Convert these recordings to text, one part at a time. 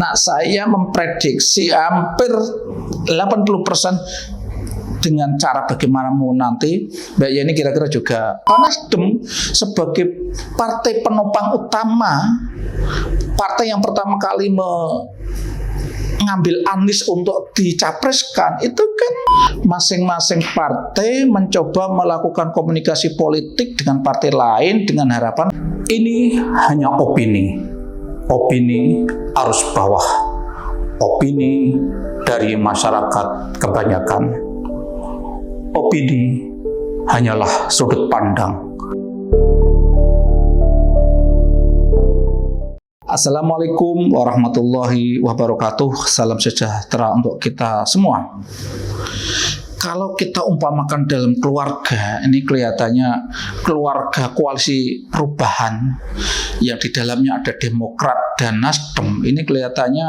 Nah, saya memprediksi hampir 80% dengan cara bagaimana mau nanti Mbak Yeni kira-kira juga Nasdem sebagai partai penopang utama, partai yang pertama kali mengambil Anies untuk dicapreskan, itu kan masing-masing partai mencoba melakukan komunikasi politik dengan partai lain dengan harapan ini hanya opini arus bawah, opini dari masyarakat kebanyakan, opini hanyalah sudut pandang. Assalamualaikum warahmatullahi wabarakatuh. Salam sejahtera untuk kita semua. Kalau kita umpamakan dalam keluarga, ini kelihatannya keluarga koalisi perubahan yang di dalamnya ada Demokrat dan Nasdem. Ini kelihatannya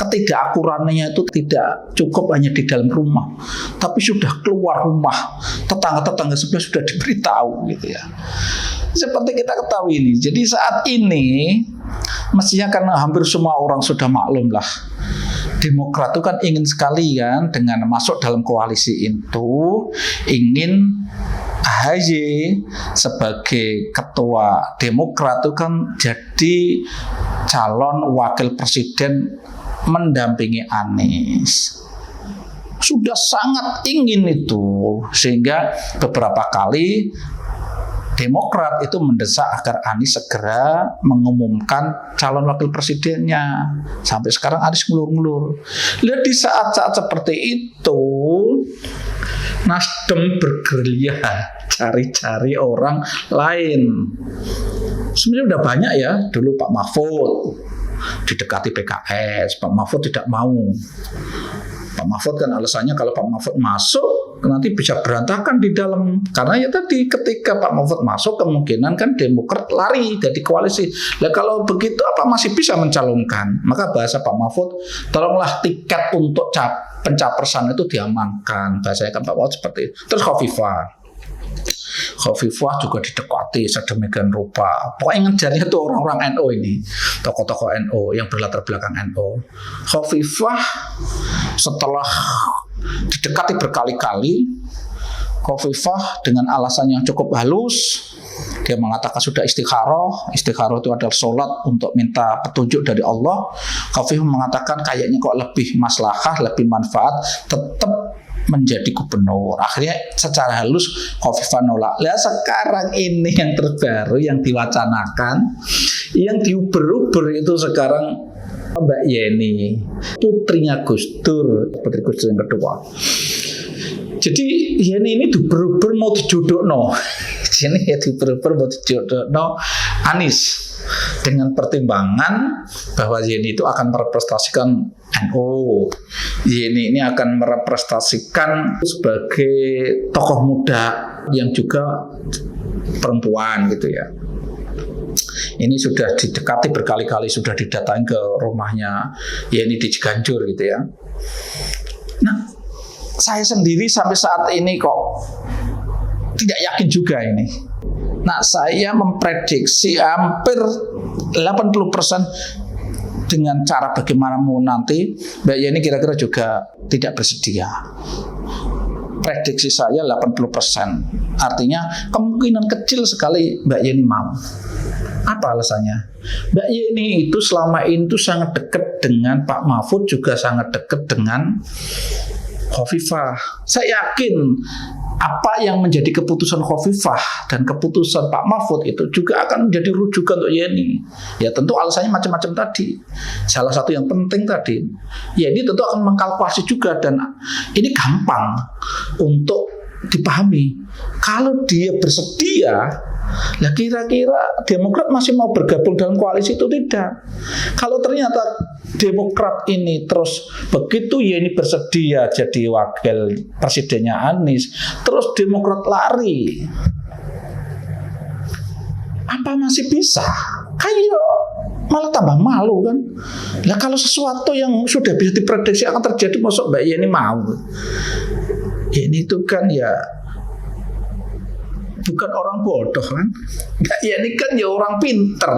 ketidakakurannya itu tidak cukup hanya di dalam rumah, tapi sudah keluar rumah, tetangga-tetangga sebelah sudah diberitahu gitu ya. Seperti kita ketahui ini. Jadi saat ini mestinya karena hampir semua orang sudah maklum lah, Demokrat itu kan ingin sekali kan dengan masuk dalam koalisi itu, ingin AHY sebagai ketua Demokrat itu kan jadi calon wakil presiden mendampingi Anies. Sudah sangat ingin itu, sehingga beberapa kali Demokrat itu mendesak agar Anies segera mengumumkan calon wakil presidennya. Sampai sekarang Anies ngulur-ngulur. Lihat di saat-saat seperti itu, Nasdem bergerilya cari-cari orang lain. Sebenarnya udah banyak ya, dulu Pak Mahfud didekati PKS, Pak Mahfud tidak mau. Pak Mahfud kan alasannya kalau Pak Mahfud masuk nanti bisa berantakan di dalam, karena ya tadi ketika Pak Mahfud masuk kemungkinan kan Demokrat lari dari koalisi. Nah kalau begitu apa masih bisa mencalonkan? Maka bahasa Pak Mahfud, tolonglah tiket untuk pencapresan itu diamankan. Bahasanya kan Pak Mahfud seperti itu. Terus Khofifah juga didekati sedemikian rupa. Pokoknya ngejarnya tuh orang-orang NU ini, tokoh-tokoh NU yang berlatar belakang NU. Khofifah setelah didekati berkali-kali, Khofifah dengan alasan yang cukup halus, dia mengatakan sudah istikharah. Istikharah itu adalah sholat untuk minta petunjuk dari Allah. Khofifah mengatakan kayaknya kok lebih maslahah, lebih manfaat tetap menjadi gubernur. Akhirnya secara halus Khofifah nolak. Lah sekarang ini yang terbaru yang diwacanakan, yang diuber-uber itu sekarang Mbak Yeni, putrinya Gus Dur, putri Gus Dur yang kedua. Jadi Yeni ini diuber-uber mau dijodohno. Sini ya diuber-uber mau dijodohno Anies, dengan pertimbangan bahwa Yeni itu akan merepresentasikan NU. Yeni ini akan merepresentasikan sebagai tokoh muda yang juga perempuan gitu ya. Ini sudah didekati berkali-kali, sudah didatangi ke rumahnya Yeni di Ciganjur gitu ya. Nah, saya sendiri sampai saat ini kok tidak yakin juga ini. Nah, saya memprediksi hampir 80% dengan cara bagaimana mau nanti Mbak Yeni kira-kira juga tidak bersedia. Prediksi saya 80%. Artinya kemungkinan kecil sekali Mbak Yeni mau. Apa alasannya? Mbak Yeni itu selama ini tuh sangat dekat dengan Pak Mahfud, juga sangat dekat dengan Khofifah. Saya yakin apa yang menjadi keputusan Khofifah dan keputusan Pak Mahfud itu juga akan menjadi rujukan untuk Yeni. Ya tentu alasannya macam-macam tadi. Salah satu yang penting tadi, Yeni tentu akan mengkalkulasi juga, dan ini gampang untuk dipahami. Kalau dia bersedia, lah kira-kira Demokrat masih mau bergabung dalam koalisi itu tidak. Kalau ternyata Demokrat ini terus begitu Yeni bersedia jadi wakil presidennya Anies, terus Demokrat lari, apa masih bisa? Kayak malah tambah malu kan. Nah kalau sesuatu yang sudah bisa diprediksi akan terjadi, masuk Mbak Yeni mau? Yeni itu kan ya bukan orang bodoh kan. Mbak Yeni kan ya orang pinter.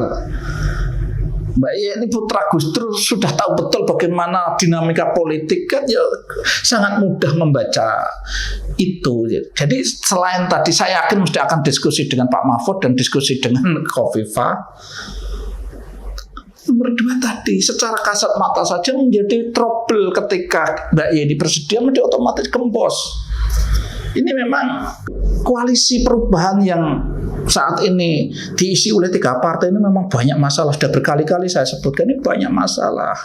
Mbak Yeni putra Gus Dur sudah tahu betul bagaimana dinamika politik kan, ya sangat mudah membaca itu. Jadi selain tadi saya yakin mesti akan diskusi dengan Pak Mahfud dan diskusi dengan Khofifah. Nomor 2 tadi secara kasat mata saja menjadi trouble ketika Mbak Yeni bersedia menjadi otomatis gembos. Ini memang koalisi perubahan yang saat ini diisi oleh 3 partai ini memang banyak masalah. Sudah berkali-kali saya sebutkan ini banyak masalah.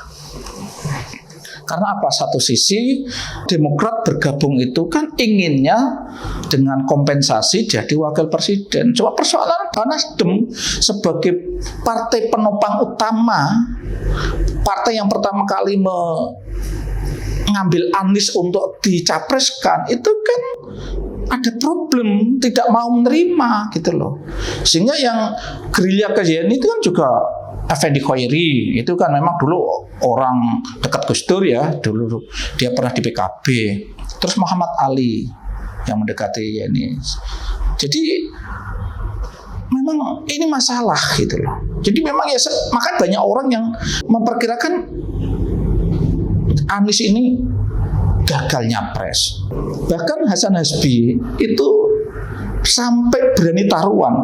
Karena apa? Satu sisi Demokrat bergabung itu kan inginnya dengan kompensasi jadi wakil presiden. Cuma persoalan Nasdem sebagai partai penopang utama, partai yang pertama kali mengambil Anies untuk dicapreskan, itu kan ada problem, tidak mau menerima gitu loh. Sehingga yang gerilya ke Yeni itu kan juga Effendi Khoiri, itu kan memang dulu orang dekat Gus Dur ya, dulu dia pernah di PKB. Terus Muhammad Ali yang mendekati Yeni. Jadi memang ini masalah gitu loh. Jadi memang ya, makanya banyak orang yang memperkirakan Anies ini gagal nyapres. Bahkan Hasan Hasbi itu sampai berani taruhan,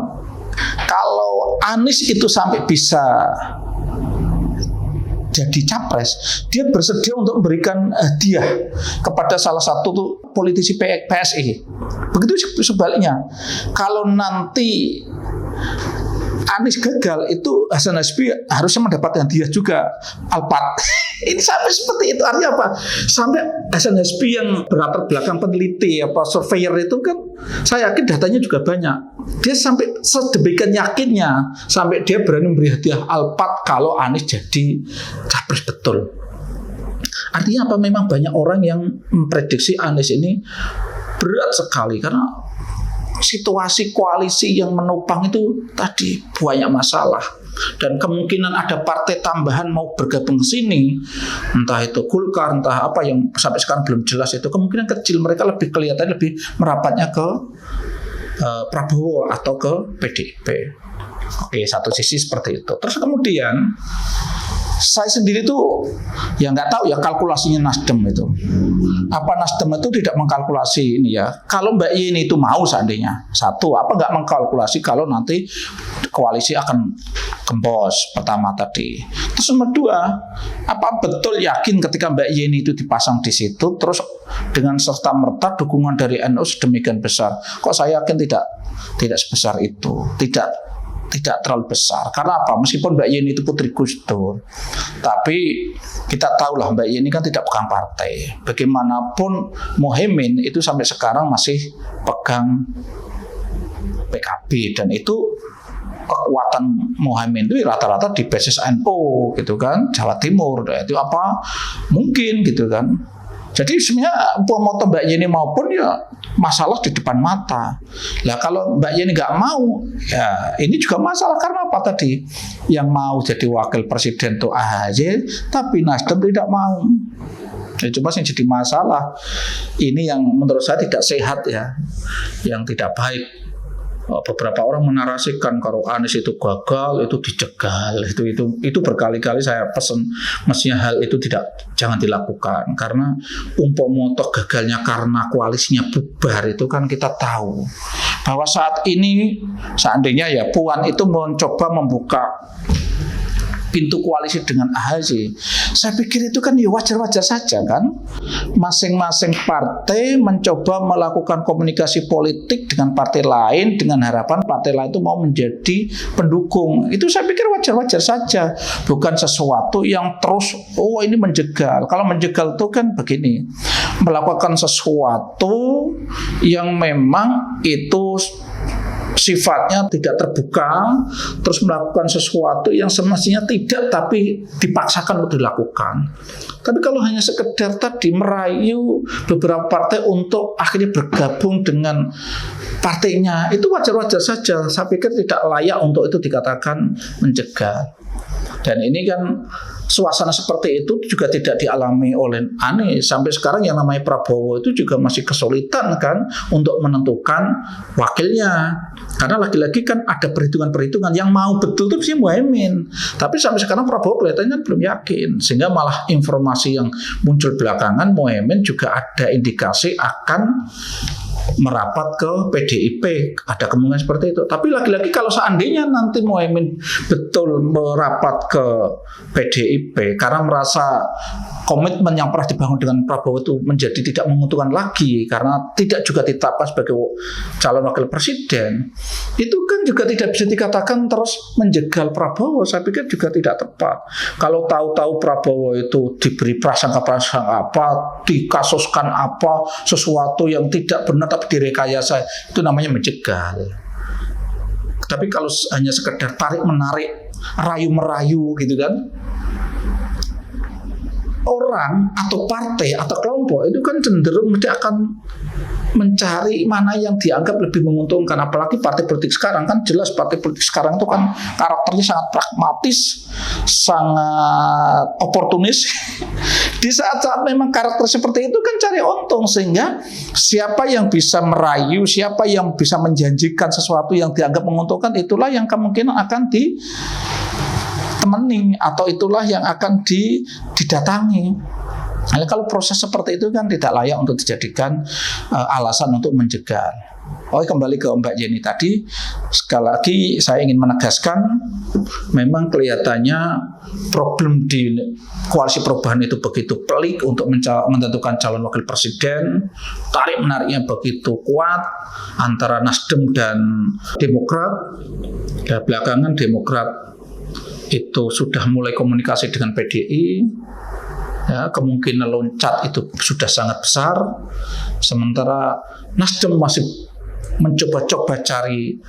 kalau Anies itu sampai bisa jadi capres, dia bersedia untuk memberikan hadiah kepada salah satu tuh politisi PSI. Begitu sebaliknya, kalau nanti Anies gagal, itu Hasan Hasbi harusnya mendapatkan hadiah juga Alphard. Ini sampai seperti itu. Artinya apa? Sampai Hasan Hasbi yang berlatar belakang peneliti, surveyor itu kan, saya yakin datanya juga banyak. Dia sampai sedemikian yakinnya, sampai dia berani memberi hadiah Alphard kalau Anies jadi capres betul. Artinya apa? Memang banyak orang yang memprediksi Anies ini berat sekali karena situasi koalisi yang menopang itu tadi banyak masalah, dan kemungkinan ada partai tambahan mau bergabung ke sini, entah itu Golkar, entah apa yang sampai sekarang belum jelas, itu kemungkinan kecil. Mereka lebih kelihatan lebih merapatnya ke Prabowo atau ke PDIP. Oke, satu sisi seperti itu. Terus kemudian saya sendiri tuh ya nggak tahu ya kalkulasinya Nasdem itu. Apa Nasdem itu tidak mengkalkulasi ini ya? Kalau Mbak Yeni itu mau seandainya, satu, apa nggak mengkalkulasi kalau nanti koalisi akan gembos pertama tadi. Terus nomor 2, apa betul yakin ketika Mbak Yeni itu dipasang di situ, terus dengan serta merta dukungan dari NU sedemikian besar? Kok saya yakin tidak sebesar itu, tidak terlalu besar. Karena apa? Meskipun Mbak Yeni itu putri Gus Dur, tapi kita tahulah Mbak Yeni kan tidak pegang partai. Bagaimanapun Muhaimin itu sampai sekarang masih pegang PKB, dan itu kekuatan Muhaimin itu rata-rata di basis NU gitu kan, Jawa Timur. Itu apa mungkin gitu kan. Jadi sebenarnya mau Mbak Yeni maupun ya masalah di depan mata. Lah kalau Mbak Yeni nggak mau, ya ini juga masalah. Karena apa tadi? Yang mau jadi wakil presiden itu AHY, tapi Nasdem tidak mau. Ya, cuma yang jadi masalah ini yang menurut saya tidak sehat ya, yang tidak baik. Beberapa orang menarasikan kalau Anies itu gagal, itu dicegal, itu berkali-kali saya pesan, mestinya hal itu jangan dilakukan, karena umpama gagalnya karena koalisinya bubar, itu kan kita tahu bahwa saat ini seandainya ya Puan itu mencoba membuka pintu koalisi dengan AHY, saya pikir itu kan ya wajar-wajar saja kan. Masing-masing partai mencoba melakukan komunikasi politik dengan partai lain dengan harapan partai lain itu mau menjadi pendukung. Itu saya pikir wajar-wajar saja, bukan sesuatu yang terus ini menjegal. Kalau menjegal itu kan begini, melakukan sesuatu yang memang itu sifatnya tidak terbuka, terus melakukan sesuatu yang semestinya tidak, tapi dipaksakan untuk dilakukan. Tapi kalau hanya sekedar tadi merayu beberapa partai untuk akhirnya bergabung dengan partainya, itu wajar-wajar saja. Saya pikir tidak layak untuk itu dikatakan menjegal. Dan ini kan suasana seperti itu juga tidak dialami oleh Anies. Sampai sekarang yang namanya Prabowo itu juga masih kesulitan kan untuk menentukan wakilnya. Karena lagi-lagi kan ada perhitungan-perhitungan yang mau betul itu sih Muhaimin. Tapi sampai sekarang Prabowo kelihatannya belum yakin. Sehingga malah informasi yang muncul belakangan Muhaimin juga ada indikasi akan merapat ke PDIP, ada kemungkinan seperti itu. Tapi lagi-lagi kalau seandainya nanti Muhaimin betul merapat ke PDIP karena merasa komitmen yang pernah dibangun dengan Prabowo itu menjadi tidak menguntungkan lagi karena tidak juga ditetapkan sebagai calon wakil presiden, itu kan juga tidak bisa dikatakan terus menjegal Prabowo. Saya pikir juga tidak tepat. Kalau tahu-tahu Prabowo itu diberi prasangka-prasangka apa, dikasuskan apa, sesuatu yang tidak benar tapi direkayasa, itu namanya menjegal. Tapi kalau hanya sekedar tarik-menarik, rayu-merayu gitu kan, orang atau partai atau kelompok itu kan cenderung mesti akan mencari mana yang dianggap lebih menguntungkan. Apalagi partai politik sekarang kan jelas partai politik sekarang itu kan karakternya sangat pragmatis, sangat oportunis. Di saat-saat memang karakter seperti itu kan cari untung, sehingga siapa yang bisa merayu, siapa yang bisa menjanjikan sesuatu yang dianggap menguntungkan, itulah yang kemungkinan akan ditemani atau itulah yang akan didatangi. Nah, kalau proses seperti itu kan tidak layak untuk dijadikan alasan untuk menjegal. Kembali ke Mbak Yeni tadi, sekali lagi saya ingin menegaskan, memang kelihatannya problem di koalisi perubahan itu begitu pelik untuk menentukan calon wakil presiden, tarik-menariknya begitu kuat antara Nasdem dan Demokrat. Dan belakangan Demokrat itu sudah mulai komunikasi dengan PDI. Ya, kemungkinan loncat itu sudah sangat besar. Sementara Nasdem masih mencoba-coba cari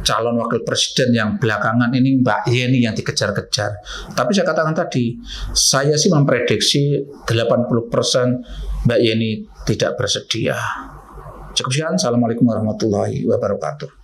calon wakil presiden yang belakangan ini Mbak Yeni yang dikejar-kejar. Tapi saya katakan tadi, saya sih memprediksi 80% Mbak Yeni tidak bersedia. Cukup sekian. Assalamualaikum warahmatullahi wabarakatuh.